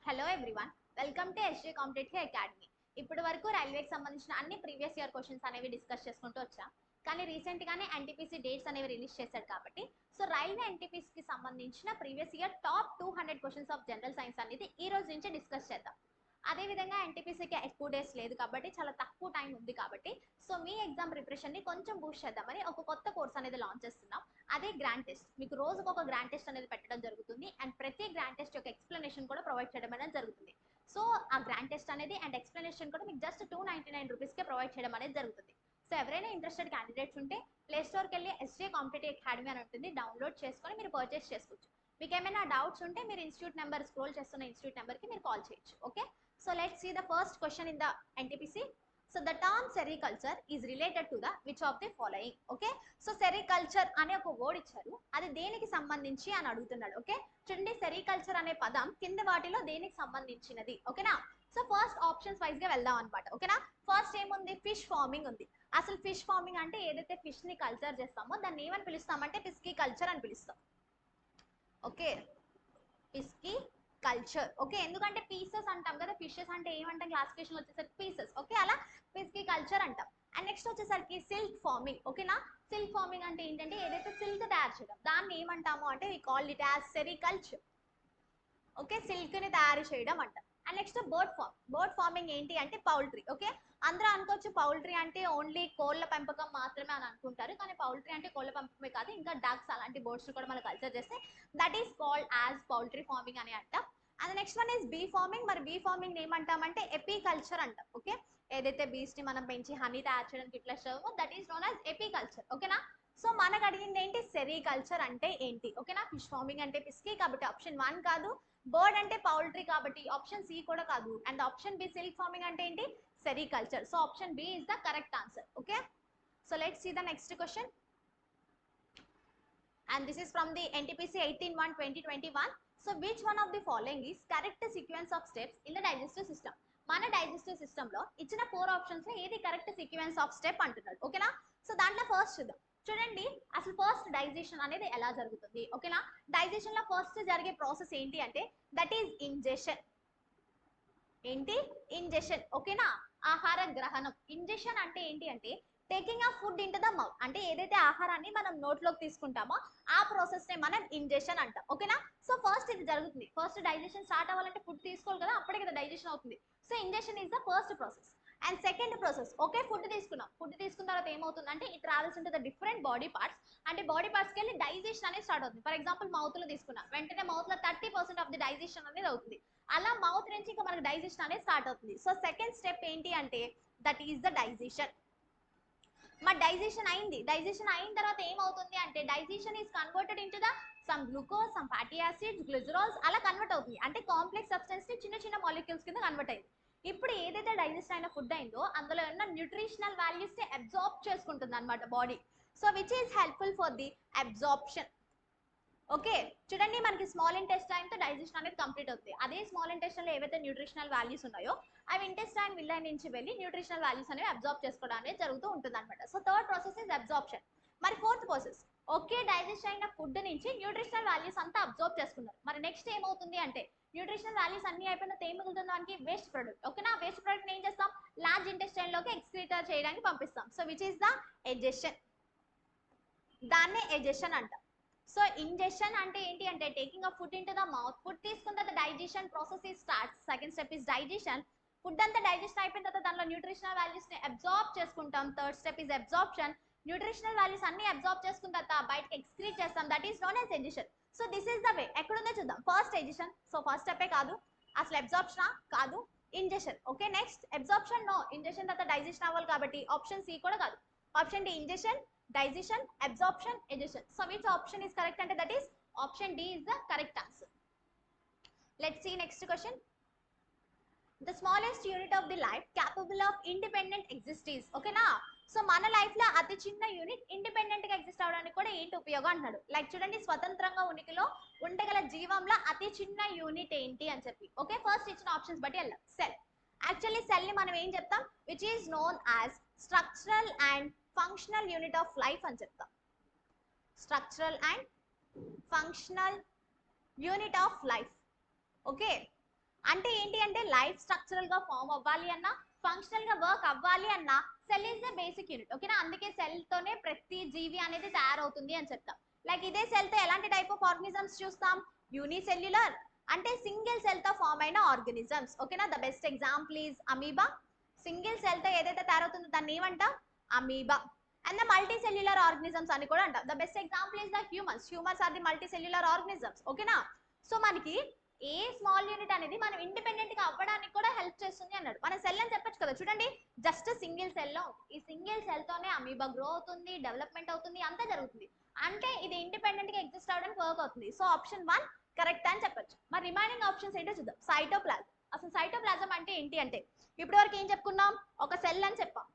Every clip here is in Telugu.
Hello everyone, welcome to SJ competitive academy. ఇప్పటి వరకు రైల్వేకి సంబంధించిన అన్ని ప్రీవియస్ ఇయర్ క్వశ్చన్స్ అనేవి డిస్కస్ చేసుకుంటూ వచ్చాం. కానీ రీసెంట్గానే ఎన్టీపీసీ డేట్స్ అనేవి రిలీజ్ చేశాడు కాబట్టి రైల్వే ఎన్టీపీసీకి సంబంధించిన previous year top 200 questions of general science అనేది ఈ రోజు నుంచి డిస్కస్ చేద్దాం. అదేవిధంగా ఎన్టీపీసీకి ఎక్కువ డేస్ లేదు కాబట్టి చాలా తక్కువ టైం ఉంది కాబట్టి మీ ఎగ్జామ్ ప్రిపరేషన్ని కొంచెం బూస్ట్ చేద్దామని ఒక కొత్త కోర్స్ అనేది లాంచ్ చేస్తున్నాం. అదే గ్రాండ్ టెస్ట్. మీకు రోజుకు ఒక గ్రాండ్ టెస్ట్ అనేది పెట్టడం జరుగుతుంది అండ్ ప్రతి గ్రాండ్ టెస్ట్ యొక్క ఎక్స్ప్లెనేషన్ కూడా ప్రొవైడ్ చేయడం అనేది జరుగుతుంది. ఆ గ్రాండ్ టెస్ట్ అనేది అండ్ ఎక్స్ప్లెనేషన్ కూడా మీకు జస్ట్ 299 రూపీస్కే ప్రొవైడ్ చేయడం అనేది జరుగుతుంది. ఎవరైనా ఇంట్రెస్టెడ్ క్యాండిడేట్స్ ఉంటే ప్లే స్టోర్కి వెళ్ళి ఎస్జే కాంపిటేటివ్ అకాడమీ అని ఉంటుంది, డౌన్లోడ్ చేసుకొని మీరు పర్చేస్ చేసుకోవచ్చు. మీకు ఏమైనా డౌట్స్ ఉంటే మీరు ఇన్స్టిట్యూట్ నెంబర్ స్క్రోల్ చేస్తున్న ఇన్స్టిట్యూట్ నెంబర్కి మీరు కాల్ చేయొచ్చు. Okay, let's see the first question in the NTPC. The term sericulture is related to the which of the following? Okay, sericulture అనే ఒక వర్డ్ ఇచ్చారు, అది దేనికి సంబంధించి అని అడుగుతున్నాడు. ఓకే, చూడండి, సెరికల్చర్ అనే పదం కింద వాటిలో దేనికి సంబంధించినది. ఓకేనా, ఫస్ట్ ఆప్షన్స్ వైజ్ గా వెళ్దాం అనమాట. ఓకేనా, ఫస్ట్ ఏముంది? ఫిష్ ఫార్మింగ్ ఉంది. అసలు ఫిష్ ఫార్మింగ్ అంటే ఏదైతే ఫిష్ ని కల్చర్ చేస్తామో దాన్ని ఏమని పిలుస్తామంటే పిస్కీ కల్చర్ అని పిలుస్తాం. Okay, pisciculture. ఓకే, ఎందుకంటే పీసెస్ అంటాం కదా, ఫిషెస్ అంటే ఏమంటాం క్లాసిఫికేషన్ వచ్చేసరికి పీసెస్. ఓకే, అలా పిస్కీ కల్చర్ అంటాం. అండ్ నెక్స్ట్ వచ్చేసరికి సిల్క్ ఫార్మింగ్. ఓకేనా, సిల్క్ ఫార్మింగ్ అంటే ఏంటంటే ఏదైతే సిల్క్ తయారు చేయడం దాన్ని ఏమంటాము అంటే we call it as sericulture. Okay, silk ని తయారు చేయడం అంటాం. అండ్ నెక్స్ట్ బర్డ్ ఫార్మింగ్ ఏంటి అంటే పౌల్ట్రీ. ఓకే, అందరూ అనుకోవచ్చు పౌల్ట్రీ అంటే ఓన్లీ కోళ్ళ పెంపకం మాత్రమే అని అనుకుంటారు, కానీ పౌల్ట్రీ అంటే కోళ్ళ పెంపకమే కాదు, ఇంకా డక్స్ అలాంటి బర్డ్స్ కూడా మనం కల్చర్ చేస్తే that is called as poultry farming అని అంటాం. And next one is bee farming. మరి బీ ఫార్మింగ్ ఏమంటామంటే ఎపీకల్చర్ అంటాం. ఓకే, ఏదైతే బీస్ ని మనం పెంచి హనీ తయారు చేయడానికి ఇట్లా చేస్తామో దట్ ఈస్ నోన్ యాజ్ ఎపీకల్చర్. ఓకేనా, మనకు అడిగింది ఏంటి? సెరికల్చర్ అంటే ఏంటి? ఓకేనా, ఫిష్ ఫార్మింగ్ అంటే పిస్కీ కాబట్టి ఆప్షన్ 1 కాదు, బర్డ్ అంటే పౌల్ట్రీ కాబట్టి ఆప్షన్ సి కూడా కాదు, and option B silk farming అంటే ఏంటి? Sericulture. Option B is the correct answer. Okay, let's see the next question. And this is from the NTPC 18/1/2021. Which one of the following is correct sequence of steps in the digestive system? మన డైజెస్టివ్ సిస్టమ్ లో ఇచ్చిన 4 ఆప్షన్స్ లో ఏది కరెక్ట్ సీక్వెన్స్ ఆఫ్ స్టెప్ అంటున్నాడు. ఓకేనా, దాంట్లో ఫస్ట్ చూద్దాం. చూడండి, అసలు ఫస్ట్ డైజెషన్ అనేది ఎలా జరుగుతుంది. ఓకేనా, డైజెషన్ లో ఫస్ట్ జరిగే ప్రాసెస్ ఏంటి అంటే దట్ ఈస్ ఇంజెషన్. ఏంటి? ఇంజెషన్. ఓకేనా, ఆహార గ్రహణం. ఇంజెషన్ అంటే ఏంటి అంటే taking of food into the mouth, అంటే ఏదైతే ఆహారాన్ని మనం నోట్లోకి తీసుకుంటామో ఆ ప్రాసెస్ నే మనం ఇంజెషన్ అంటాం. ఓకేనా, ఫస్ట్ ఇది జరుగుతుంది. ఫస్ట్ డైజెషన్ స్టార్ట్ అవ్వాలంటే ఫుడ్ తీసుకోవాలి కదా, అప్పుడే కదా డైజెషన్ అవుతుంది. Ingestion is the first process. And second process, okay, food తీసుకున్నాం. ఫుడ్ తీసుకున్న తర్వాత ఏమవుతుంది అంటే it travels into the different body parts, అంటే బాడీ పార్ట్స్కి వెళ్ళి డైజెషన్ అనేది స్టార్ట్ అవుతుంది. ఫర్ ఎగ్జాంపుల్ మౌత్ లో తీసుకున్నాం, వెంటనే మౌత్ లో 30% ఆఫ్ ది డైజెషన్ అనేది అవుతుంది. అలా మౌత్ నుంచి ఇంకా మనకు డైజెషన్ అనేది స్టార్ట్ అవుతుంది. సెకండ్ స్టెప్ ఏంటి అంటే దట్ ఈస్ ద డైజెషన్. మరి డైజెషన్ అయింది. డైజెషన్ అయిన తర్వాత ఏమవుతుంది అంటే digestion is converted into the some glucose, some fatty acids, glycerols అలా కన్వర్ట్ అవుతుంది. అంటే కాంప్లెక్స్ సబ్స్టెన్స్ ని చిన్న చిన్న మాలిక్యూల్స్ కింద కన్వర్ట్ అయింది. ఇప్పుడు ఏదైతే డైజెస్ట్ అయిన ఫుడ్ అయిందో అందులో ఉన్న న్యూట్రిషనల్ వాల్యూస్ ని అబ్జార్బ్ చేసుకుంటుంది అనమాట body. Which is helpful for the absorption. Okay, చూడండి, మనకి స్మాల్ ఇంటెస్టైన్ తో డైజెషన్ అనేది కంప్లీట్ అవుతుంది. అదే స్మాల్ ఇంటెస్టైన్ లో ఏవైతే న్యూట్రిషనల్ వాల్యూస్ ఉన్నాయో అవి ఇంటెస్టైన్ విల్లై నుంచి వెళ్ళి న్యూట్రిషనల్ వాల్యూస్ అనేవి అబ్జార్బ్ చేసుకోవడం అనేది జరుగుతూ ఉంటుంది అనమాట. Third process is absorption. మరి ఫోర్త్ ప్రాసెస్, ఓకే, డైజెస్ట్ అయిన ఫుడ్ నుంచి న్యూట్రిషనల్ వాల్యూస్ అంతా అబ్జార్బ్ చేసుకున్నారు. మరి నెక్స్ట్ ఏమవుతుంది అంటే న్యూట్రిషనల్ వాల్యూస్ అన్ని అయిపోయిన ఏం మిగులుతుంది మనకి? Waste product. ఓకేనా, వేస్ట్ ప్రొడక్ట్ ఏం చేస్తాం? లార్జ్ ఇంటెస్టైన్ లోకి ఎక్స్క్రీటర్ చేయడానికి పంపిస్తాం. Which is the egestion. దాన్నే ఎజెషన్ అంటాం. ఇంజెషన్ అంటే ఏంటి అంటే taking of food into the mouth. Food తీసుకున్న తర్వాత digestion process is starts. Second step is digestion. Food అంతా డైజెస్ట్ అయిపోయిన తర్వాత దానిలో న్యూట్రిషనల్ వాల్యూస్ ని అబ్జార్బ్ చేసుకుంటాం. Third step is absorption. Nutritional values అన్ని అబ్జార్బ్ చేసుకున్న తర్వాత బయటకి ఎక్స్క్రీట్ చేస్తాం. That is known as egestion. This is the way. ఎక్కడుందో చూద్దాం. ఫస్ట్ ఎజెషన్, ఫస్ట్ స్టెప్పే కాదు. అసలు అబ్జార్ప్షన్ కాదు, ingestion. Okay, next absorption no, ingestion తర్వాత డైజెషన్ అవ్వాలి కాబట్టి ఆప్షన్ సి కూడా కాదు. Option D, ingestion, digestion, absorption, egestion. Which option is correct ante that is option D is the correct answer. Let's see next question. The smallest unit of the life capable of independent exist is. Okay na, మన లైఫ్ లో అతి చిన్న యూనిట్ ఇండిపెండెంట్ గా ఎగ్జిస్ట్ అవడానికి కూడా ఏంటి ఉపయోగం అంటున్నాడు. లైక్ చూడండి, స్వతంత్రంగా ఉనికిలో ఉండగల జీవంలో అతి చిన్న యూనిట్ ఏంటి అని చెప్పి. ఓకే, ఫస్ట్ ఇచ్చిన ఆప్షన్స్ బట్టి వెళ్ళాం. సెల్. యాక్చువల్లీ సెల్ ని మనం ఏం చెప్తాం? Which is known as structural and functional unit of life అని చెప్తాం. Structural and functional unit of life. Okay, అంటే ఏంటి అంటే లైఫ్ స్ట్రక్చరల్ గా ఫామ్ అవ్వాలి అన్నా, ఫంక్షనల్ గా వర్క్ అవ్వాలి అన్నా cell is the basic unit. ఓకేనా, అందుకే సెల్ తోనే ప్రతి జీవి అనేది తయారవుతుంది అని చెప్తాం. లైక్ ఇదే సెల్ తో ఎలాంటి టైప్ ఆఫ్ ఆర్గనిజమ్స్ చూస్తాం? యూనిసెల్యులర్ అంటే సింగిల్ సెల్ తో ఫామ్ అయిన ఆర్గనిజమ్స్. ఓకేనా, the best example is amoeba. Single cell తో ఏదైతే తయారవుతుందో దాన్ని ఏమంటాం? Amoeba. And the multicellular organisms అని కూడా అంటాం. The best example is the humans. Humans are the multicellular organisms. ఓకేనా, సో మనకి ఏ స్మాల్ యూనిట్ అనేది మనం ఇండిపెండెంట్ గా అవ్వడానికి కూడా హెల్ప్ చేస్తుంది అన్నాడు. మన సెల్ అని చెప్పొచ్చు కదా, చూడండి జస్ట్ సింగిల్ సెల్ లో ఈ సింగిల్ సెల్ తోనే అమీబా గ్రో అవుతుంది, డెవలప్మెంట్ అవుతుంది, అంతా జరుగుతుంది. అంటే ఇది ఇండిపెండెంట్ గా ఎగ్జిస్ట్ అవడానికి వర్క్ అవుతుంది. సో ఆప్షన్ 1 కరెక్ట్ అని చెప్పొచ్చు. మరి రిమైనింగ్ ఆప్షన్స్ ఏంటో చూద్దాం. సైటోప్లాజం. అసలు సైటోప్లాజం అంటే ఏంటి అంటే, ఇప్పటి వరకు ఏం చెప్పుకున్నాం? ఒక సెల్ అని చెప్పాం.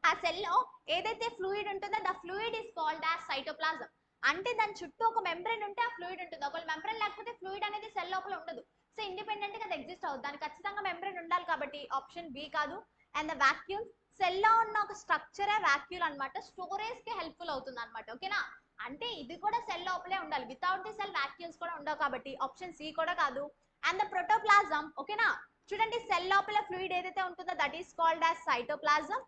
ఆ సెల్ లో ఏదైతే ఫ్లూయిడ్ ఉంటుందో the fluid is called as cytoplasm. అంటే దాని చుట్టూ ఒక మెంబ్రెన్ ఉంటే ఆ ఫ్లూయిడ్ ఉంటుంది. ఒకవేళ మెంబ్రెన్ లేకపోతే ఫ్లూయిడ్ అనేది సెల్ లోపల ఉండదు. సో ఇండిపెండెంట్ గా అది ఎగ్జిస్ట్ అవుతుంది. దానికి ఖచ్చితంగా మెంబ్రెన్ ఉండాలి కాబట్టి ఆప్షన్ బి కాదు. అండ్ ద వాక్యూల్, సెల్ లో ఉన్న ఒక స్ట్రక్చర్ వాక్యూల్ అన్నమాట, స్టోరేజ్ కి హెల్ప్ఫుల్ అవుతుంది అన్నమాట. ఓకేనా, అంటే ఇది కూడా సెల్ లోపలే ఉండాలి. వితౌట్ ది సెల్ వాక్యూల్స్ కూడా ఉండవు కాబట్టి ఆప్షన్ సి కూడా కాదు. And the protoplasm. ఓకేనా, చూడండి సెల్ లోపల ఫ్లూయిడ్ ఏదైతే ఉంటుందో that is called as cytoplasm.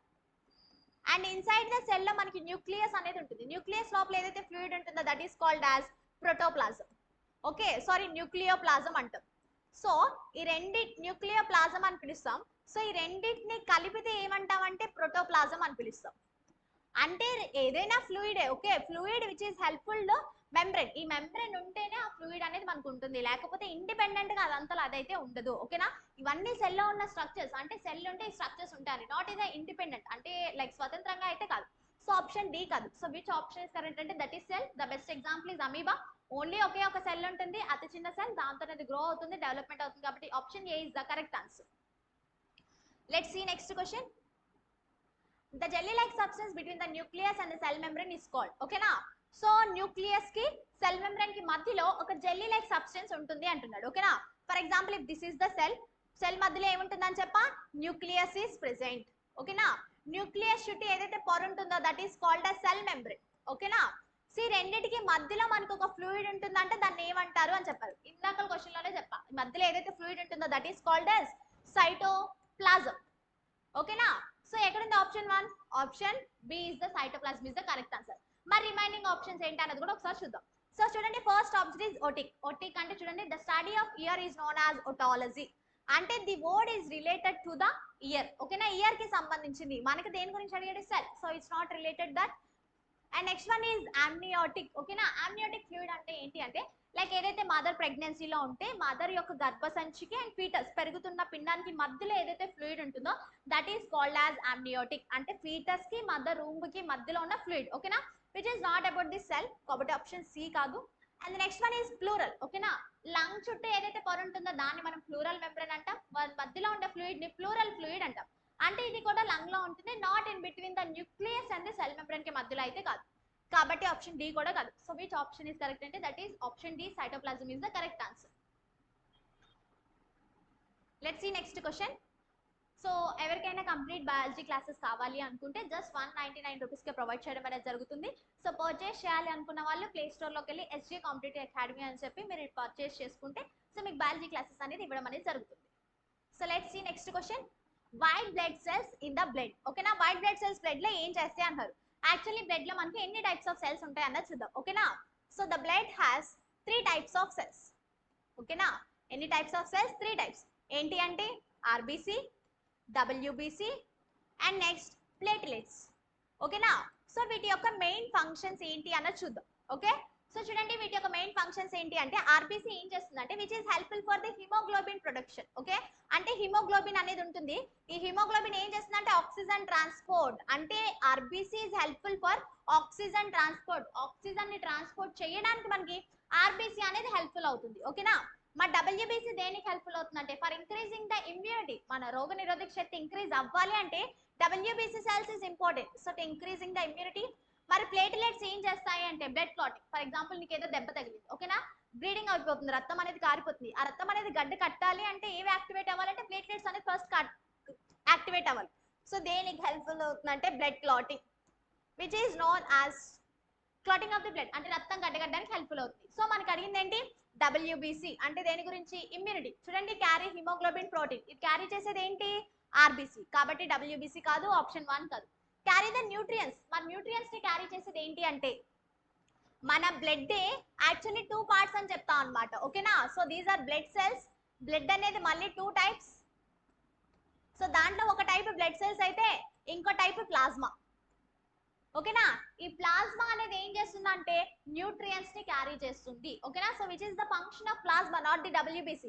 And inside the cell లో మనకి న్యూక్లియస్ అనేది ఉంటుంది. న్యూక్లియస్ లోపల ఏదైతే ఫ్లూయిడ్ ఉంటుందో that is called as protoplasm. Okay, sorry nucleoplasm అంటాం. సో ఈ న్యూక్లియోప్లాజం అని పిలుస్తాం. సో ఈ రెండింటిని కలిపితే ఏమంటామంటే ప్రోటోప్లాజం అని పిలుస్తాం. అంటే ఏదైనా ఫ్లూయిడే. Okay, fluid which is helpful to membrane. ఈ మెంబ్రెన్ ఉంటేనే ఆ ఫ్లూయిడ్ అనేది మనకు ఉంటుంది, లేకపోతే ఇండిపెండెంట్ గా అదంతా అదైతే ఉండదు. ఓకేనా, ఇవన్నీ సెల్ లో ఉన్న స్ట్రక్చర్స్. అంటే సెల్ ఉంటే ఈ స్ట్రక్చర్స్ ఉంటాయి, నాట్ ఇస్ ఇండిపెండెంట్, అంటే లైక్ స్వతంత్రంగా అయితే కాదు. సో ఆప్షన్ డి కాదు. So which option is correct అంటే that is cell. The best example is amoeba. Only ఒకే ఒక సెల్ ఉంటుంది, అతి చిన్న సెల్, దాంతో అది గ్రో అవుతుంది, డెవలప్మెంట్ అవుతుంది. కాబట్టి option A is the correct answer. Let's see next question. The jelly-like substance between the nucleus and the cell membrane is called. ఓకేనా, సో న్యూక్లియస్ కి సెల్ మెంబ్రేన్ కి మధ్యలో ఒక జెల్లీ లైక్ సబ్స్టెన్స్ ఉంటుంది అంటున్నాడు. ఓకేనా, for example if this is the cell, cell మధ్యలో ఏముంటుందని చెప్పా? Nucleus is present. ఓకేనా, న్యూక్లియస్ చుట్టూ ఏదైతే పొర ఉంటుందో that is called a cell membrane. ఓకేనా, సి రెండింటికి మధ్యలో మనకు ఒక ఫ్లూయిడ్ ఉంటుందంటే దాన్ని ఏమంటారు అని చెప్పారు. ఇందాక క్వశ్చన్ లోనే చెప్పా, మధ్యలో ఏదైతే ఫ్లూయిడ్ ఉంటుందో that is called as cytoplasm. ఓకేనా, సో ఎక్కడుంది option 1? Option B is the cytoplasm is the correct answer. మరి రిమైనింగ్ ఆప్షన్స్ ఏంటి అన్నది కూడా ఒకసారి చూద్దాం. సో చూడండి, first option is otic. Otic అంటే చూడండి the study of ear is known as otology. అంటే the word is related to the ear. ఓకేనా, ఇయర్ కి సంబంధించింది. మనకి దేని గురించి అడిగాడు? Cell. So it's not related that. And next one is amniotic. ఓకేనా, ఆమ్నియోటిక్ ఫ్లూయిడ్ అంటే ఏంటి అంటే లైక్ ఏదైతే మదర్ ప్రెగ్నెన్సీలో ఉంటే మదర్ యొక్క గర్భసంచికి అండ్ ఫీటస్ పెరుగుతున్న పిండానికి మధ్యలో ఏదైతే ఫ్లూయిడ్ ఉంటుందో that is called as amniotic. అంటే ఫీటస్ కి మదర్ రూమ్ కి మధ్యలో ఉన్న ఫ్లూయిడ్. ఓకేనా, which is not about the cell, కాబట్టి ఆప్షన్ సి కాదు. And next one is pleural. ఓకేనా, లంగ్ చుట్టూ ఏదైతే పొర ఉంటుందో దాన్ని మనం ప్లూరల్ మెంబ్రేన్ అంటాం. మధ్యలో ఉండే ఫ్లూయిడ్ ని ప్లూరల్ ఫ్లూయిడ్ అంటాం. అంటే ఇది కూడా లంగ్ లో ఉంటుంది, not in between the nucleus and the cell membrane కి మధ్యలో అయితే కాదు. కాబట్టి ఆప్షన్ డి కూడా కాదు. So which option is correct అంటే that is option D, cytoplasm is the correct answer. Let's see next question. So ఎవరికైనా కంప్లీట్ బయాలజీ క్లాసెస్ కావాలి అనుకుంటే జస్ట్ 199 రూపీస్కి ప్రొవైడ్ చేయడం అనేది జరుగుతుంది. సో పర్చేస్ చేయాలి అనుకున్న వాళ్ళు ప్లే స్టోర్లోకి వెళ్ళి ఎస్జే కాంపిటేటివ్ అకాడమీ అని చెప్పి మీరు పర్చేస్ చేసుకుంటే సో మీకు బయాలజీ క్లాసెస్ అనేది ఇవ్వడం అనేది జరుగుతుంది. So let's see next question. White blood cells in the blood. ఓకేనా, వైట్ బ్లడ్ సెల్స్ బ్లడ్ లో ఏం చేస్తాయి అంటారు. యాక్చువల్లీ బ్లడ్ లో మనకి ఎన్ని టైప్స్ ఆఫ్ సెల్స్ ఉంటాయి అన్నది చూద్దాం. ఓకేనా, so the blood has 3 types of cells. ఓకేనా, ఎన్ని టైప్స్ ఆఫ్ సెల్స్? 3 టైప్స్. ఏంటి అంటే RBC, WBC and next platelets. ఓకేనా, సో వీటి యొక్క మెయిన్ ఫంక్షన్స్ ఏంటి అన్నది చూద్దాం. ఓకే, సో చూడండి వీటి యొక్క మెయిన్ ఫంక్షన్స్ ఏంటి అంటే ఆర్బిసి ఏం చేస్తుందంటే which is helpful for the haemoglobin production. Okay, అంటే హిమోగ్లోబిన్ అనేది ఉంటుంది. ఈ హిమోగ్లోబిన్ ఏం చేస్తుందంటే ఆక్సిజన్ ట్రాన్స్పోర్ట్. అంటే RBC is helpful for oxygen transport. Oxygen ని ట్రాన్స్పోర్ట్ చేయడానికి మనకి ఆర్బిసి అనేది హెల్ప్ఫుల్ అవుతుంది. ఓకేనా, మన డబ్ల్యూబిసి దేనికి హెల్ప్ఫుల్ అవుతుందంటే ఫర్ ఇంక్రీజింగ్ ద ఇమ్యూనిటీ. మన రోగ నిరోధక శక్తి ఇంక్రీజ్ అవ్వాలి అంటే WBC cells is important. So to increasing the immunity. మరి ప్లేట్లెట్స్ ఏం చేస్తాయి అంటే బ్లడ్ క్లాటింగ్. ఫర్ ఎగ్జాంపుల్ నీకు ఏదో దెబ్బ తగిలింది. ఓకేనా, బ్లీడింగ్ అయిపోతుంది, రక్తం అనేది కారిపోతుంది. ఆ రక్తం అనేది గడ్డ కట్టాలి అంటే ఏవి యాక్టివేట్ అవ్వాలంటే ప్లేట్లెట్స్ అనేది ఫస్ట్ యాక్టివేట్ అవ్వాలి. సో దేనికి హెల్ప్ఫుల్ అవుతుందంటే blood clotting which is known as clotting of the blood. అంటే రక్తం గడ్డగట్టడానికి హెల్ప్ఫుల్ అవుతుంది. సో మనకి అడిగింది ఏంటి? WBC అంటే దేని గురించి? ఇమ్యూనిటీ. చూడండి, క్యారీ హిమోగ్లోబిన్ ప్రోటీన్, ఇది క్యారీ చేసేది ఏంటి? RBC. కాబట్టి WBC కాదు, ఆప్షన్ 1 కాదు. క్యారీ ద న్యూట్రియన్స్, మన న్యూట్రియన్స్ ని క్యారీ చేసేది ఏంటి అంటే మన బ్లడ్ యాక్చువల్లీ 2 పార్ట్స్ అని చెప్తాం అన్నమాట. ఓకేనా? So these are blood cells. Blood అనేది మళ్ళీ 2 టైప్స్. సో దాంట్లో ఒక టైప్ బ్లడ్ సెల్స్ అయితే ఇంకో టైప్ ప్లాస్మా. ఓకేనా? ఈ ప్లాస్మా అనేది ఏం చేస్తుందంటే న్యూట్రియన్స్ ని క్యారీ చేస్తుంది. ఓకేనా? So which is the function of plasma, not the WBC.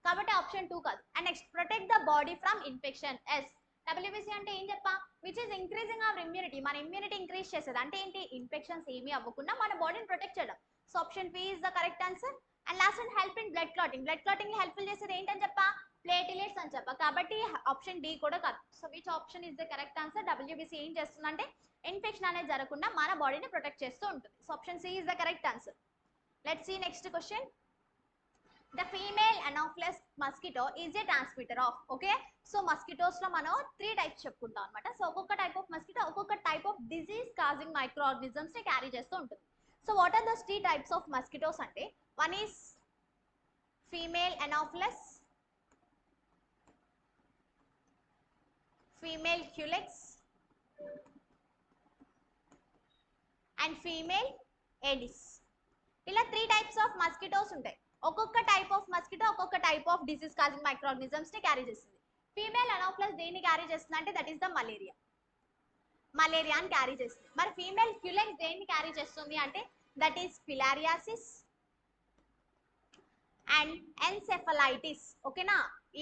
కాబట్టి ఆప్షన్ 2 కాదు. And next, protect the body from infection. Yes. WBC అంటే ఏం చెప్పా? Which is increasing our immunity, మన ఇమ్యూనిటీ ఇంక్రీజ్ చేసేది. అంటే ఏంటి? ఇన్ఫెక్షన్స్ ఏమీ అవ్వకుండా మన బాడీని ప్రొటెక్ట్ చేయడం. So option B is the correct answer. And last and help in blood clotting, blood clotting helpful చేసేది ఏంటని చెప్పా? ప్లేటిలెట్స్ అని చెప్పా. కాబట్టి ఆప్షన్ డి కూడా కాదు. So which option is the correct answer? WBC ఏం చేస్తుందంటే ఇన్ఫెక్షన్ అనేది జరగకుండా మన బాడీని ప్రొటెక్ట్ చేస్తూ ఉంటుంది. So option C is the correct answer. Let's see next question. The female anopheles mosquito is a transmitter of. Okay, so mosquitoes లో మనం 3 టైప్స్ చెప్పుకుంటాం అన్నమాట. సో ఒక్కొక్క టైప్ ఆఫ్ మస్కిటో ఒక్కొక్క type of disease causing microorganisms ని క్యారీ చేస్తూ ఉంటుంది. So what are those 3 types of mosquitoes అంటే, one is female anopheles, female culex and female aedes. ఇలా 3 టైప్స్ ఆఫ్ మస్కిటోస్ ఉంటాయి. ఒక్కొక్క టైప్ ఆఫ్ మస్కిటో ఒక్కొక్క type of disease causing microorganisms ని క్యారీ చేస్తుంది. ఫీమేల్ అనోఫ్లస్ దేన్ని క్యారీ చేస్తుంది అంటే దట్ ఈస్ ద మలేరియా, మలేరియాని క్యారీ చేస్తుంది. మరి ఫీమేల్ క్యులెక్స్ దేన్ని క్యారీ చేస్తుంది అంటే that is filariasis and encephalitis. ఓకేనా?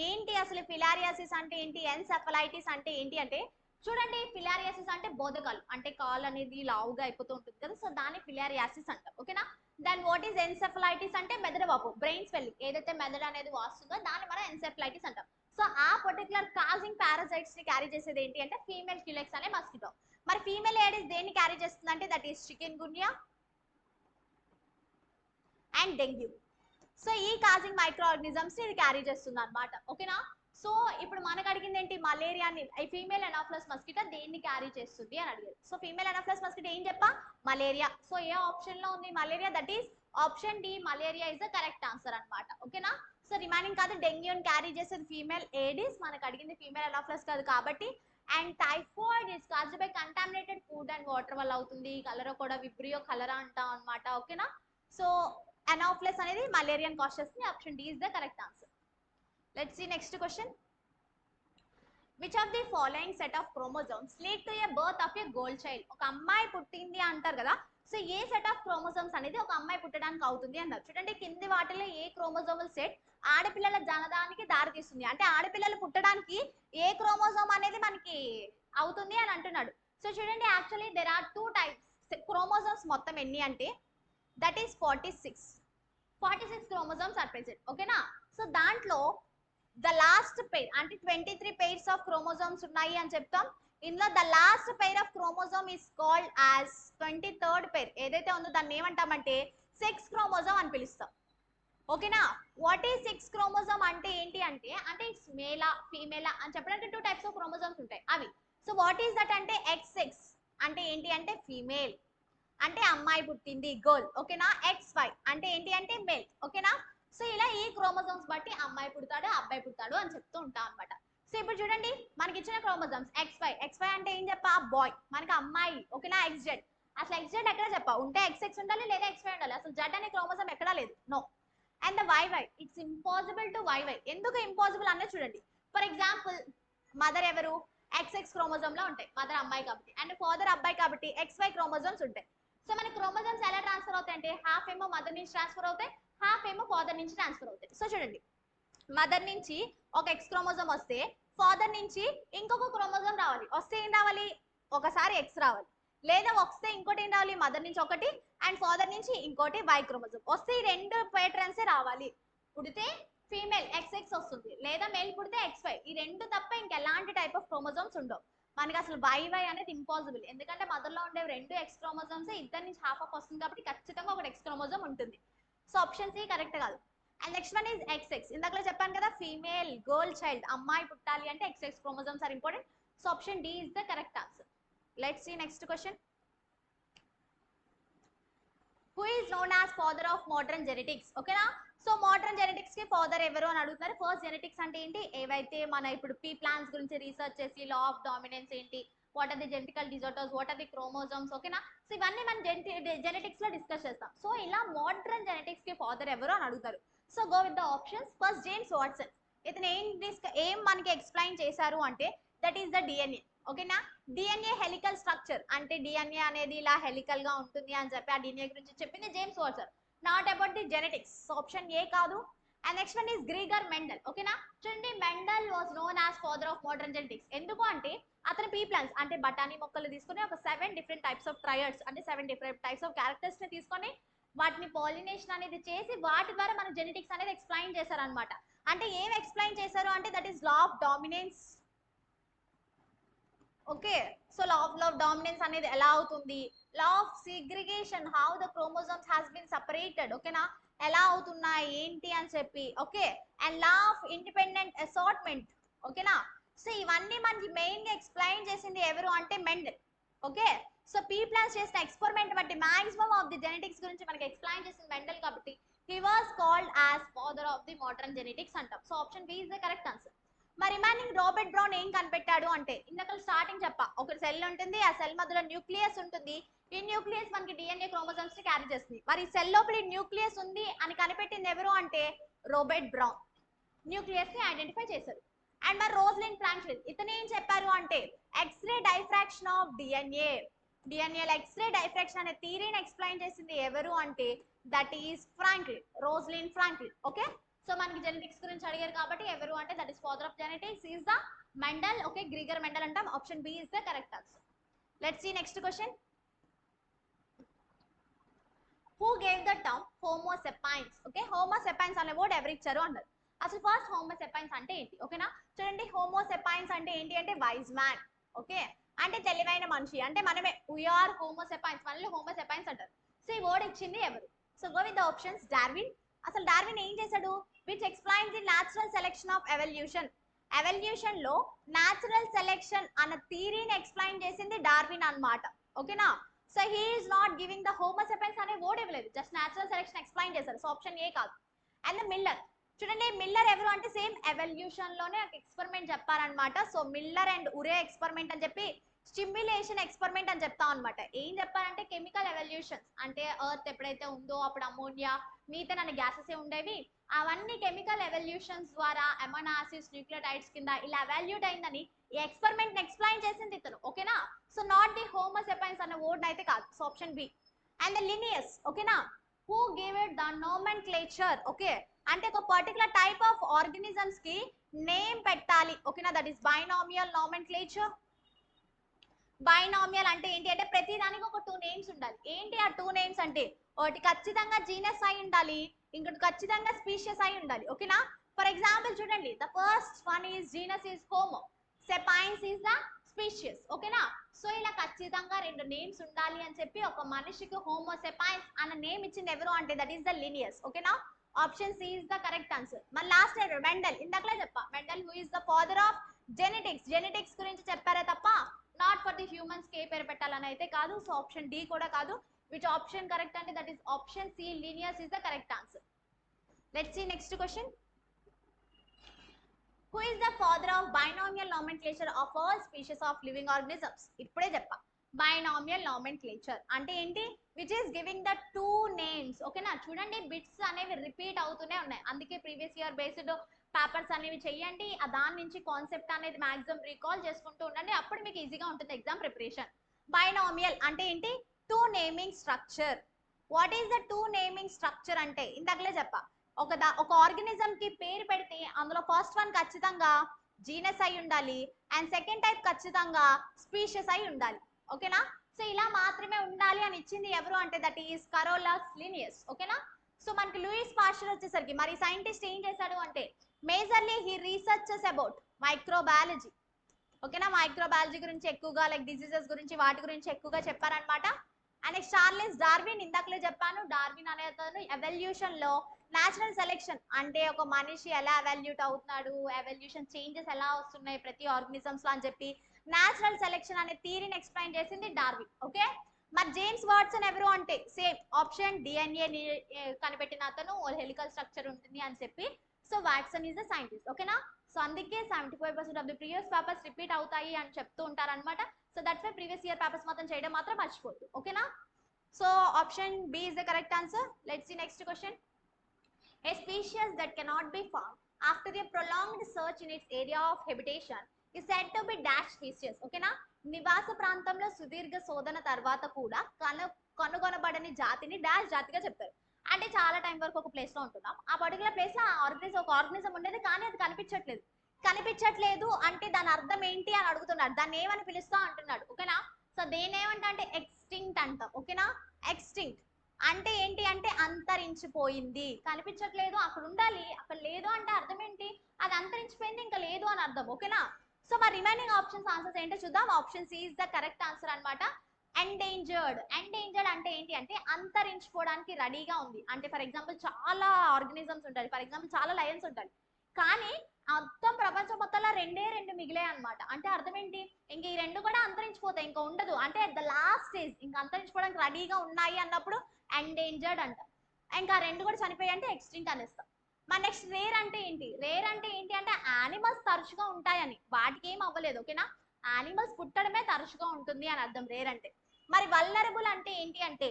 ఏంటి అసలు ఫిలారియాసిస్ అంటే ఏంటి, ఎన్సెఫలైటిస్ అంటే ఏంటి అంటే చూడండి, ఫిలారియాసిస్ అంటే బోధకాలు, అంటే కాల్ అనేది లావుగా అయిపోతూ ఉంటుంది కదా, సో దాన్ని ఫిలారియాసిస్ అంటాం. ఓకేనా? దెన్ వాట్ ఈస్ ఎన్సెఫలైటిస్ అంటే మెదడు వాపు, బ్రెయిన్ స్వెల్లింగ్, ఏదైతే మెదడు అనేది వాస్తుందో దాన్ని మనం ఎన్సెఫలైటిస్ అంటాం. సో ఆ పర్టికులర్ కాజింగ్ పారాసైట్స్ ని క్యారీ చేసేది ఏంటి అంటే ఫీమేల్ క్యులెక్స్ అనే మస్కిటో. మరి ఫీమేల్ ఏడిస్ దేన్ని క్యారీ చేస్తుంది అంటే that is chikungunya and dengue. So ఈ కాజింగ్ మైక్రో ఆర్గానిజమ్స్ ఇది క్యారీ చేస్తుంది అనమాట. ఓకేనా? సో ఇప్పుడు మనకు అడిగింది ఏంటి, మలేరియాని, ఈ ఫీమేల్ అనోఫ్లస్ మస్కిటో దేన్ని క్యారీ చేస్తుంది అని అడిగారు. సో ఫీమేల్ అనోఫ్లస్ మస్కిటో ఏం చెప్పా? మలేరియా. సో ఏ ఆప్షన్ లో ఉంది malaria? That is option D, malaria is the correct answer అన్నమాట. ఓకేనా? సో రిమైనింగ్ కాదు, డెంగ్యూని క్యారీ చేసేది ఫీమేల్ ఏడిస్, మనకు అడిగింది ఫీమేల్ అనోఫ్లస్ కాదు కాబట్టి. And typhoid is caused by contaminated food and water వల్ల అవుతుంది. కలరా కూడా విబ్రియో కలరా అంటాం అనమాట. ఓకేనా? సో అనోఫ్లస్ అనేది మలేరియాని కాజ్ చేస్తుంది. Option D is the correct answer. Let's see next question. Which of the following set of chromosomes lead to a birth of a girl child? ఒక అమ్మాయి పుట్టింది అంటారు కదా, so A set of chromosomes అనేది ఒక అమ్మాయి పుట్టడానికి అవుతుంది అన్నారు. చూడండి, కింది వాటిలో ఏ క్రోమోజోమల్ సెట్ ఆడపిల్లల జననానికి దారితీస్తుంది అంటే ఆడపిల్లలు పుట్టడానికి ఏ క్రోమోజోమ్ అనేది మనకి అవుతుంది అని అంటున్నాడు. సో చూడండి, actually there are 2 types chromosomes. మొత్తం ఎన్ని అంటే that is 46 chromosomes are present. ఓకేనా? సో దాంట్లో ద లాస్ట్ పెయిర్ అంటే 23 pairs ఆఫ్ క్రోమోజోమ్స్ ఉన్నాయి అని చెప్తాం. ఇందులో the last pair of chromosome is called as 23rd pair. ఏదైతే ఉందో దాన్ని ఏమంటామంటే సెక్స్ క్రోమోజోమ్ అని పిలుస్తాం. ఓకేనా? వాట్ ఈస్ సెక్స్ క్రోమోజోమ్ అంటే ఏంటి అంటే ఇట్స్ మేలా ఫీమేలా అని చెప్పడానికి 2 టైప్స్ ఆఫ్ క్రోమోజోమ్స్ ఉంటాయి అవి. సో వాట్ ఈస్ దట్ అంటే XX అంటే ఏంటి అంటే ఫీమేల్, అంటే అమ్మాయి పుట్టింది గర్ల్. ఓకేనా? XY అంటే ఏంటి అంటే మేల్. ఓకేనా? సో ఇలా ఈ క్రోమోజోమ్స్ బట్టి అమ్మాయి పుడతాడు అబ్బాయి పుడతాడు అని చెప్తూ ఉంటాం అనమాట. సో ఇప్పుడు చూడండి, మనకి ఇచ్చిన క్రోమోజోమ్స్ XY అంటే ఏం చెప్పా? బాయ్. మనకి అమ్మాయి. ఓకేనా? XZ. అసలు XZ ఎక్కడ చెప్పా? ఉంటే XX ఉండాలి లేదా XY ఉండాలి. అసలు Z అనే క్రోమోజోమ్ ఎక్కడా లేదు. No. And the YY, it's impossible to YY. ఎందుకు ఇంపాసిబుల్ అన్నది చూడండి. ఫర్ ఎగ్జాంపుల్, మదర్ ఎవరు? XX క్రోమోజోమ్ లో ఉంటాయి, మదర్ అమ్మాయి కాబట్టి, అండ్ ఫాదర్ అబ్బాయి కాబట్టి XY క్రోమోజోమ్స్ ఉంటాయి. సో మన క్రోమోజోమ్స్ ఎలా ట్రాన్స్ఫర్ అవుతాయి అంటే హాఫ్ ఏమో మదర్ నుంచి ట్రాన్స్ఫర్ అవుతాయి, హాఫ్ ఏమో ఫాదర్ నుంచి ట్రాన్స్ఫర్ అవుతాయి. సో చూడండి, మదర్ నుంచి ఒక X క్రోమోజోమ్ వస్తే ఫాదర్ నుంచి ఇంకొక క్రోమోజోమ్ రావాలి. వస్తే ఏం రావాలి? ఒకసారి X రావాలి, లేదా వస్తే ఇంకోటి ఏం రావాలి? మదర్ నుంచి ఒకటి అండ్ ఫాదర్ నుంచి ఇంకోటి Y క్రోమోజోమ్ వస్తే ఈ 2 పేటర్న్స్ రావాలి. పుడితే ఫీమేల్ XX వస్తుంది, లేదా మేల్ పుడితే XY. ఈ 2 తప్ప ఇంకెలాంటి టైప్ ఆఫ్ క్రోమోజోమ్స్ ఉండవు. మనకి అసలు YY అనేది ఇంపాసిబుల్. ఎందుకంటే మదర్ లో ఉండే 2 X క్రోమోజోమ్స్, ఇద్దరి నుంచి హాఫ్ ఆఫ్ వస్తుంది కాబట్టి ఖచ్చితంగా ఒక X క్రోమోజోమ్ ఉంటుంది. సో ఆప్షన్ సి కరెక్ట్ కాదు. And next one is XX. ఇందాకలో చెప్పాను కదా, ఫీమేల్ గర్ల్ చైల్డ్, అమ్మాయి పుట్టాలి అంటే XX chromosomes are important. So option D is the correct answer. Let's see next question. Who is known as father of modern genetics? ఓకేనా? సో మోడర్న్ జెనెటిక్స్ కి ఫాదర్ ఎవరు అని అడుగుతున్నారు. ఫస్ట్ జెనెటిక్స్ అంటే ఏంటి, ఏవైతే మన ఇప్పుడు పీ ప్లాన్స్ గురించి రీసెర్చ్ చేసి లా ఆఫ్ డామినెన్స్ ఏంటి, what are the genetical disorders, what are the chromosomes, ఓకేనా. సో ఇవన్నీ మనం జెనెటిక్స్ లో డిస్కస్ చేస్తాం. సో ఇలా మోడర్న్ జెనెటిక్స్ కి ఫాదర్ ఎవరు అని అడుగుతారు. So go with the options. First James Watson. ఇతను ఏం మనకి ఎక్స్ప్లెయిన్ చేశారు అంటే దట్ ఈస్ ద డిఎన్ఏ, ఓకేనా. డిఎన్ఏ హెలికల్ స్ట్రక్చర్ అంటే డిఎన్ఏ అనేది ఇలా హెలికల్ గా ఉంటుంది అని చెప్పి ఆ డిఎన్ఏ గురించి చెప్పింది James Watson. Not about the genetics. Option A కాదు. And next one is Gregor Mendel, ఓకేనా. చూడండి, Mendel was known as father of modern genetics. ఎందుకు అంటే అతను పీ ప్లాంట్స్ అంటే బఠానీ మొక్కలు తీసుకుని ఒక 7 డిఫరెంట్ టైప్స్ ఆఫ్ ట్రయడ్స్ అంటే 7 డిఫరెంట్ టైప్స్ ఆఫ్ క్యారెక్టర్స్ ని తీసుకొని వాటిని పాలినేషన్ అనేది చేసి వాటి ద్వారా మన జెనెటిక్స్ అనేది ఎక్స్ప్లెయిన్ చేశారనమాట. అంటే ఏం ఎక్స్ప్లెయిన్ చేశారు అంటే that is law of dominance, okay. So law of dominance అనేది ఎలా అవుతుంది, law of segregation, how the chromosomes has been separated, ఓకేనా, ఎలా అవుతున్నాయి ఏంటి అని చెప్పి, okay. And law of independent assortment, ఓకేనా. సో ఇవన్నీ మనకి మెయిన్ గా ఎక్స్ప్లెయిన్ చేసింది ఎవరు అంటే Mendel, okay. So pea plants చేసిన ఎక్స్పెరిమెంట్ బట్టి మాక్సిమం ఆఫ్ ది జెనెటిక్స్ గురించి మనకి ఎక్స్ప్లెయిన్ చేసింది మెండెల్ కాబట్టి he was called as father of the modern genetics అంటాం. So option B is the correct answer. మరి రిమైనింగ్ రాబర్ట్ బ్రౌన్ ఏం కనిపెట్టాడు అంటే ఇందాక స్టార్టింగ్ చెప్పా, ఒక సెల్ ఉంటుంది, ఆ సెల్ మధ్యలో న్యూక్లియస్ ఉంటుంది, ఈ న్యూక్లియస్ మనకి డిఎన్ఏ క్రోమోజోమ్స్ ని క్యారీ చేస్తుంది. మరి ఈ సెల్ లోపల న్యూక్లియస్ ఉంది అని కనిపెట్టింది ఎవరు అంటే రాబర్ట్ బ్రౌన్. న్యూక్లియస్ ని ఐడెంటిఫై చేశారు. అండ్ మరి రోజ్లిన్ ఫ్రాంక్లిన్ ఇతను ఏం చెప్పారు అంటే ఎక్స్రే డైఫ్రాక్షన్ ఆఫ్ డిఎన్ఏ, డిఎన్ఏలో ఎక్స్రే డైఫ్రాక్షన్ అనే థియరీని ఎక్స్ప్లెయిన్ చేసింది ఎవరు అంటే that is Franklin, Rosalind Franklin, okay. So మనకి జెనెటిక్స్ గురించి అడిగారు కాబట్టి ఎవరు అంటే that is father of genetics is the Mendel, okay. Gregor Mendel అంటాం. Option B is the correct answer. Let's see next question. Who gave the term homo sapiens, okay. Homo sapiens అనే వర్డ్ ఎవరు ఇచ్చారు అన్నారు. అసలు ఫస్ట్ హోమోసెపైన్స్ అంటే ఏంటి, ఓకేనా. చూడండి, హోమోసెపైన్స్ అంటే ఏంటి అంటే వైజ్ మ్యాన్, ఓకే, అంటే తెలివైన మనిషి అంటే మనమే, వీఆర్ హోమోసెపైన్స్, మనల్ని హోమోసెపైన్స్ అంటారు. సో ఈ వర్డ్ ఇచ్చింది ఎవరు. So go with the options. Darwin. అసలు డార్విన్ ఏం చేశాడు, which explains the natural selection of evolution. Evolution లో న్యాచురల్ సెలెక్షన్ అన్న థియరీని ఎక్స్ప్లెయిన్ చేసింది డార్విన్ అన్నమాట, ఓకేనా. So he is not giving the homo sapiens అనే వర్డ్ ఇవ్వలేదు, జస్ట్ న్యాచురల్ సెలెక్షన్ ఎక్స్ప్లెయిన్ చేశారు. సో ఆప్షన్ ఏ కాదు. And Miller. చూడండి, మిల్లర్ ఎవరు అంటే సేమ్ ఎవల్యూషన్ లోనే ఒక ఎక్స్పెరిమెంట్ చెప్పారనమాట. సో మిల్లర్ అండ్ ఉరే ఎక్స్పెరిమెంట్ అని చెప్పి స్టిమ్యులేషన్ ఎక్స్పెరిమెంట్ అని చెప్తాం అనమాట. ఏం చెప్పారంటే కెమికల్ ఎవల్యూషన్స్ అంటే ఎర్త్ ఎప్పుడైతే ఉందో అప్పుడు అమోనియా మీథేన్ అనే గ్యాసెస్ ఉండేవి, అవన్నీ కెమికల్ ఎవల్యూషన్స్ ద్వారా అమైనో ఆసిడ్స్ న్యూక్లియోటైడ్స్ కింద ఇలా ఎవాల్యూట్ అయిందని ఈ ఎక్స్పెరిమెంట్ ఎక్స్ప్లెయిన్ చేసింది ఇతను, ఓకేనా. సో నాట్ ది హోమోసెపైన్స్ అనే వర్డ్ అయితే కాదు. So option B. And the Linnaeus, ఓకేనా. Who give it the nomenclature, okay, అంటే ఒక పర్టికులర్ టైప్ ఆఫ్ ఆర్గానిజమ్స్ కి నేమ్ పెట్టాలి, ఓకేనా. That is binomial nomenclature. Binomial అంటే ఏంటి అంటే ప్రతి దానికి ఒక 2 నేమ్స్ ఉండాలి. ఏంటి ఆ 2 నేమ్స్ అంటే ఒకటి ఖచ్చితంగా జీనస్ అయి ఉండాలి, ఇంకోటి ఖచ్చితంగా స్పీషియస్ అయి ఉండాలి, ఓకేనా. ఫర్ ఎగ్జాంపుల్ చూడండి, the first one is genus is homo, sapiens is the species, ఓకేనా. సో ఇలా ఖచ్చితంగా 2 నేమ్స్ ఉండాలి అని చెప్పి ఒక మనిషికి హోమో సెపైన్స్ అన్న నేమ్ ఇచ్చింది ఎవరు అంటే దట్ ఈస్ ద లినియస్, ఓకేనా. Option C is the correct answer. మరి లాస్ట్ మెండల్, ఇందాకలే చెప్పా Mendel who is the father of genetics. Genetics గురించి చెప్పారే తప్ప నాట్ ఫర్ ది హ్యూమన్స్ కే పేరు పెట్టాలని అయితే కాదు. సో ఆప్షన్ డి కూడా కాదు. విచ్ ఆప్షన్ కరెక్ట్ అంటే that is option C, Linnaeus is the correct answer. Let's see next question. Who is the father of binomial nomenclature of all species of living organisms. ఇప్పుడే చెప్పా, బైనామియల్ నామెన్క్లేచర్ అంటే ఏంటి, which is giving the 2 names, ఓకేనా. చూడండి, బిట్స్ అనేవి రిపీట్ అవుతూనే ఉన్నాయి, అందుకే ప్రీవియస్ ఇయర్ బేస్డ్ పేపర్స్ అనేవి చెయ్యండి. దాని నుంచి కాన్సెప్ట్ అనేది మాక్సిమం రీకాల్ చేసుకుంటూ ఉండండి, అప్పుడు మీకు ఈజీగా ఉంటుంది ఎగ్జామ్ ప్రిపరేషన్. బైనామియల్ అంటే ఏంటి, 2 naming structure. What is the 2 naming structure అంటే ఇందాకలే చెప్పా, ఒక ఆర్గానిజం కి పేరు పెడితే అందులో ఫస్ట్ వన్ ఖచ్చితంగా జీనస్ అయి ఉండాలి అండ్ సెకండ్ టైప్ ఖచ్చితంగా స్పీషియస్ అయి ఉండాలి, ఓకేనా. సో ఇలా మాత్రమే ఉండాలి అని ఇచ్చింది ఎవరు అంటే దట్ ఈస్ కరోలస్ లినియస్, ఓకేనా. సో మనకి లూయిస్ పాస్చర్ వచ్చేసరికి మరి సైంటిస్ట్ ఏం చేశాడు అంటే majorly he researches about microbiology, ఓకేనా. మైక్రోబయాలజీ గురించి ఎక్కువగా లైక్ డిసీజెస్ గురించి వాటి గురించి ఎక్కువగా చెప్పారనమాట. అండ్ నెక్స్ట్ చార్లెస్ డార్విన్, ఇందాకలే చెప్పాను, డార్విన్ అనే అతను ఎవల్యూషన్ లో న్యాచురల్ సెలెక్షన్ అంటే ఒక మనిషి ఎలా ఎవాల్యూట్ అవుతున్నాడు, ఎవల్యూషన్ చేంజెస్ ఎలా వస్తున్నాయి ప్రతి ఆర్గానిజమ్స్ లో అని చెప్పి న్యాచురల్ సెలెక్షన్ అనే థియరీని ఎక్స్ప్లెయిన్ చేసింది డార్విన్, ఓకే. మరి జేమ్స్ వాట్సన్ ఎవరు అంటే సేమ్ ఆప్షన్ డిఎన్ఏ కనిపెట్టిన అతను హెలికల్ స్ట్రక్చర్ ఉంటుంది అని చెప్పి. So Watson is the scientist. ఓకేనా. సో అందుకే 75% of the previous papers repeat అవుతాయి అని చెప్తూ ఉంటారు అనమాట. So that's why previous year papers మాత్రం చేయడం మాత్రం మర్చిపోద్దు. ఓకేనా. So option B is the correct answer. Let's see next question. A species that cannot be found after a prolonged search in its area of habitation is said to be dash species. ఓకేనా. నివాస ప్రాంతంలో సుదీర్ఘ శోధన తర్వాత కూడా కనుగొనబడని జాతిని డాష్ జాతిగా చెప్తారు. అంటే చాలా టైం వరకు ఒక ప్లేస్ లో ఉంటున్నాం, ఆ పర్టికులర్ ప్లేస్ లో ఒక ఆర్గనిజం ఉండేది కానీ అది కనిపించట్లేదు అంటే దాని అర్థం ఏంటి అని అడుగుతున్నాడు. దాన్ని ఏమని పిలుస్తా అంటున్నాడు. ఓకేనా. సో దేని ఏమంటా అంటే ఎక్స్టింక్ట్ అంటాం. ఓకేనా. ఎక్స్టింక్ట్ అంటే ఏంటి అంటే అంతరించిపోయింది, కనిపించట్లేదు, అక్కడ ఉండాలి, అక్కడ లేదు అంటే అర్థం ఏంటి, అది అంతరించిపోయింది, ఇంకా లేదు అని అర్థం. ఓకేనా. సో మరి రిమైనింగ్ ఆప్షన్స్ ఆన్సర్స్ ఏంటో చూద్దాం. Option C is the correct answer అన్నమాట. ఎండేంజర్డ్ అంటే ఏంటి అంటే అంతరించిపోవడానికి రెడీగా ఉంది. అంటే ఫర్ ఎగ్జాంపుల్ చాలా ఆర్గనిజమ్స్ ఉంటాయి, ఫర్ ఎగ్జాంపుల్ చాలా లయన్స్ ఉంటాయి, కానీ మొత్తం ప్రపంచం మొత్తంలో రెండు మిగిలాయి అనమాట. అంటే అర్థం ఏంటి, ఇంక ఈ రెండు కూడా అంతరించిపోతాయి, ఇంకా ఉండదు అంటే అట్ ద లాస్ట్ స్టేజ్ ఇంకా అంతరించుకోవడానికి రెడీగా ఉన్నాయి అన్నప్పుడు ఎండేంజర్డ్ అంట. ఇంకా రెండు కూడా చనిపోయి అంటే ఎక్స్టింక్ట్ అనేస్తాం. మరి నెక్స్ట్ రేర్ అంటే ఏంటి అంటే యానిమల్స్ తరచుగా ఉంటాయని, వాటికి ఏం అవ్వలేదు. ఓకేనా. యానిమల్స్ పుట్టడమే తరచుగా ఉంటుంది అని అర్థం రేర్ అంటే. మరి వల్నరబుల్ అంటే ఏంటి అంటే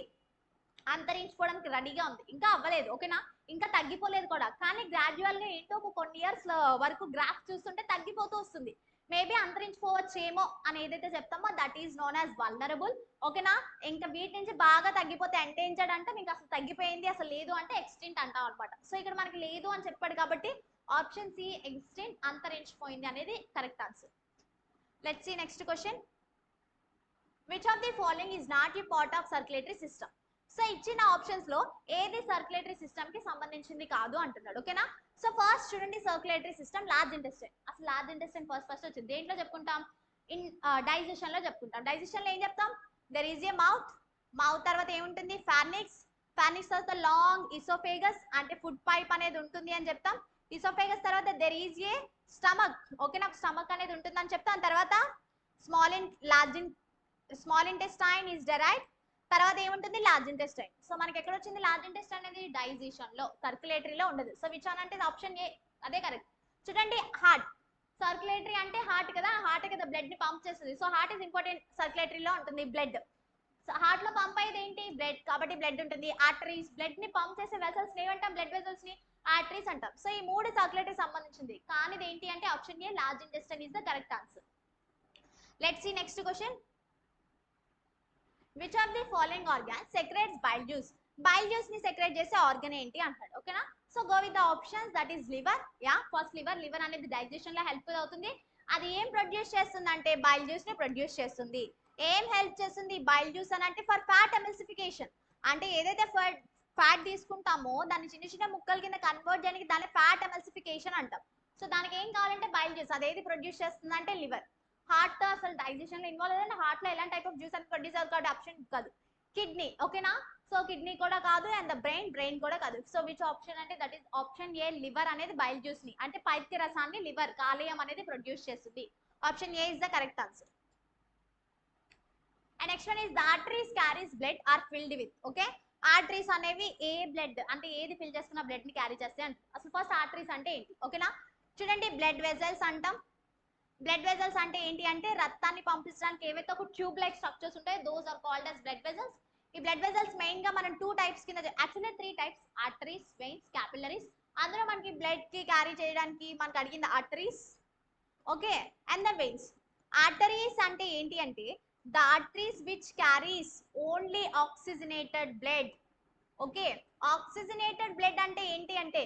అంతరించుకోవడానికి రెడీగా ఉంది, ఇంకా అవ్వలేదు. ఓకేనా. ఇంకా తగ్గిపోలేదు కూడా, కానీ గ్రాడ్యువల్ గా ఏంటో ఒక కొన్ని ఇయర్స్ వరకు గ్రాఫ్ చూస్తుంటే తగ్గిపోతూ వస్తుంది. మేబీ అంతరించిపోవచ్చేమో అని ఏదైతే చెప్తామో that is known as vulnerable. ఓకేనా. ఇంకా వీటి నుంచి బాగా తగ్గిపోతే ఎండేంజర్డ్ అంటే మీకు అసలు తగ్గిపోయింది, అసలు లేదు అంటే ఎక్స్టింక్ట్ అంటాం అనమాట. సో ఇక్కడ మనకి లేదు అని చెప్పాడు కాబట్టి ఆప్షన్ సి ఎక్స్టింక్ట్ అంతరించిపోయింది అనేది correct answer. Let's see next question. Which of the following is not a part of circulatory system. So ఇచ్చిన ఆప్షన్స్ లో ఏది సర్క్యులేటరీ సిస్టమ్ కి సంబంధించింది కాదు అంటున్నాడు. ఓకేనా. సో ఫస్ట్ చూడండి, సర్క్యులేటరీ సిస్టమ్ లార్జ్ ఇంటెస్టైన్. అసలు లార్జ్ ఇంటెస్టైన్ ఫస్ట్ వచ్చింది దేంట్లో చెప్పుకుంటాం, డైజెషన్ లో చెప్పుకుంటాం. డైజెషన్ లో ఏం చెప్తాం, దెర్ ఈజ్ ఏ మౌత్ తర్వాత ఏముంటుంది, ఫార్నిక్స్ తర్వాత లాంగ్ ఇసోఫేగస్ అంటే ఫుడ్ పైప్ అనేది ఉంటుంది అని చెప్తాం. ఇసోఫేగస్ తర్వాత దెర్ ఈజ్ ఏ స్టమక్. ఓకేనా. స్టమక్ అనేది ఉంటుంది అని చెప్తాం. తర్వాత స్మాల్ ఇంటెస్టైన్ ఈజ్ డెరైవ్డ్. తర్వాత ఏముంటుంది, లార్జ్ ఇంటెస్టైన్. సో మనకి ఎక్కడ వచ్చింది లార్జ్ ఇంటెస్టైన్ అనేది, డైజెషన్ లో, సర్క్యులేటరీలో ఉండదు. సో విచ్ వన్ అంటే ఆప్షన్ ఏ, అదే కరెక్ట్. చూడండి, హార్ట్ సర్క్యులేటరీ అంటే హార్ట్ కదా, హార్ట్ కదా బ్లడ్ ని పంప్ చేస్తుంది. సో హార్ట్ ఇస్ ఇంపార్టెంట్, సర్క్యులేటరీలో ఉంటుంది బ్లడ్. సో హార్ట్ లో పంప్ అయ్యేది ఏంటి, బ్లడ్, కాబట్టి బ్లడ్ ఉంటుంది. ఆర్టరీస్ బ్లడ్ ని పంప్ చేసే వెసల్స్ ఏమంటాం, బ్లడ్ వెసల్స్ ని ఆర్టరీస్ అంటాం. సో ఈ మూడు సర్క్యులేటరీ సంబంధించింది, కానీ ఇది ఏంటి అంటే option a large intestine is the correct answer. Let's see next question. Which of the following organ secretes bile juice. Bile juice ని సెక్రెట్ చేసే ఆర్గన్ ఏంటి అంటాడు. ఓకేనా. So go with the options. That is liver. Yeah, first liver అనేది డైజెషన్ లో హెల్ప్ అవుతుంది. అది ఏం ప్రొడ్యూస్ చేస్తుంది అంటే బైల్ జ్యూస్ ని ప్రొడ్యూస్ చేస్తుంది. ఏం హెల్ప్ చేస్తుంది బైల్ జ్యూస్ అని అంటే, ఫర్ ఫ్యాట్ ఎమిల్సిఫికేషన్. అంటే ఏదైతే ఫ్యాట్ తీసుకుంటామో దాన్ని చిన్న చిన్న ముక్కల కింద కన్వర్ట్ చేయడానికి దాన్ని ఫ్యాట్ ఎమిల్సిఫికేషన్ అంటాం. సో దానికి ఏం కావాలంటే బైల్ జ్యూస్. అదేది ప్రొడ్యూస్ చేస్తుంది అంటే లివర్. హార్ట్ తో అసలు డైజెషన్ లో ఇన్వాల్వ్ అయ్యింది, హార్ట్ లో ఎలాంటి టైప్ ఆఫ్ జ్యూస్ అని ప్రొడ్యూస్ అవుతుంది ఆప్షన్ కాదు. కిడ్నీ. ఓకేనా. సో కిడ్నీ కూడా కాదు, అండ్ ద బ్రెయిన్ కూడా కాదు. సో విచ్ ఆప్షన్ అంటే that is option A liver అనేది బైల్ జ్యూస్ ని అంటే పైత్య రసాన్ని లివర్ కాలేయం అనేది ప్రొడ్యూస్ చేస్తుంది. Option A is the correct answer. And next one is the arteries carries blood are filled with. Okay. Arteries అనేవి ఏ బ్లడ్ అంటే ఏది ఫిల్ చేసుకున్న బ్లడ్ ని క్యారీ చేస్తాయి అంటే, అసలు ఫస్ట్ ఆర్టరీస్ అంటే ఏంటి. ఓకేనా. చూడండి, బ్లడ్ వెజల్స్ అంటాం. బ్లడ్ వెజల్స్ అంటే ఏంటి అంటే రక్తాన్ని పంపించడానికి ఏవైతే ఒక ట్యూబ్ లైక్ స్ట్రక్చర్స్ ఉంటాయో those are called as blood vessels. ఈ బ్లడ్ వెజల్స్ మెయిన్ గా మనం 2 టైప్స్ కింద, actually 3 types, arteries, veins, capillaries. అందులో మనకి బ్లడ్ కి క్యారీ చేయడానికి మనకి అడిగింది arteries. Okay. And the veins. Arteries అంటే ఏంటి అంటే the arteries which carries only oxygenated blood. Okay. Oxygenated blood అంటే ఏంటి అంటే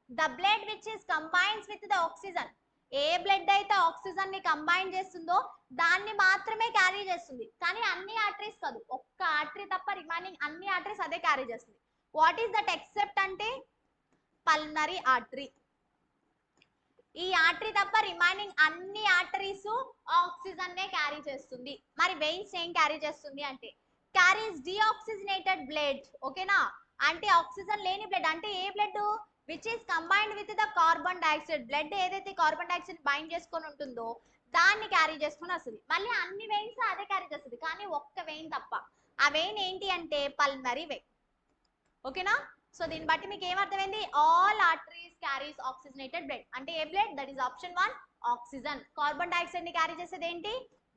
the blood which is combines with the oxygen. A blood అయితే ఆక్సిజన్ ని కంబైన్ చేస్తుందో దాన్ని మాత్రమే క్యారీ చేస్తుంది, కానీ అన్ని ఆర్టరీస్ కాదు, ఒక్క ఆర్టరీ తప్ప రిమైనింగ్ అన్ని ఆర్టరీస్ అదే క్యారీ చేస్తుంది. వాట్ ఈస్ దట్ ఎక్సెప్ట్ అంటే పల్మనరీ ఆర్టరీ. ఈ ఆర్టరీ తప్ప రిమైనింగ్ అన్ని ఆర్టరీస్ ఆక్సిజన్ నే క్యారీ చేస్తుంది. మరి వెయిన్స్ ఏం క్యారీ చేస్తుంది అంటే క్యారీస్ డిఆక్సిజనేటెడ్ బ్లడ్. ఓకేనా. అంటే ఆక్సిజన్ లేని బ్లడ్ అంటే ఏ blood, which is combined with the carbon dioxide. Blood ఏదైతే కార్బన్ డైఆక్సైడ్ బైండ్ చేసుకొని ఉంటుందో దాన్ని క్యారీ చేసుకొని వస్తుంది. మళ్ళీ అన్ని వెయిన్స్ అదే క్యారీ చేస్తుంది, కానీ ఒక్క వెయిన్ తప్ప. ఆ వెయిన్ ఏంటి అంటే పల్మరీ వెయిన్. ఓకేనా? సో దీన్ని బట్టి మీకు ఏమర్థమైంది? All arteries carries oxygenated blood. అంటే ఏ blood? That is option 1 oxygen. Carbon dioxide ని క్యారీ చేసేది ఏంటి?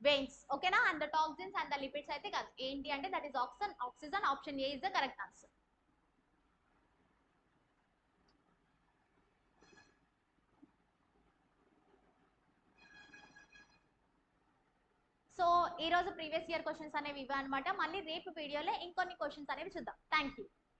వెయిన్స్. ఓకేనా? And the toxins and the lipids అయితే కాదు. ఏంటి అంటే that is oxygen. Option A is the correct answer. So ఈ రోజు ప్రీవియస్ ఇయర్ క్వశ్చన్స్ అనేవి ఇవే అనమాట. మళ్ళీ రేపు వీడియోలో ఇంకొన్ని క్వశ్చన్స్ అనేవి చూద్దాం. Thank you.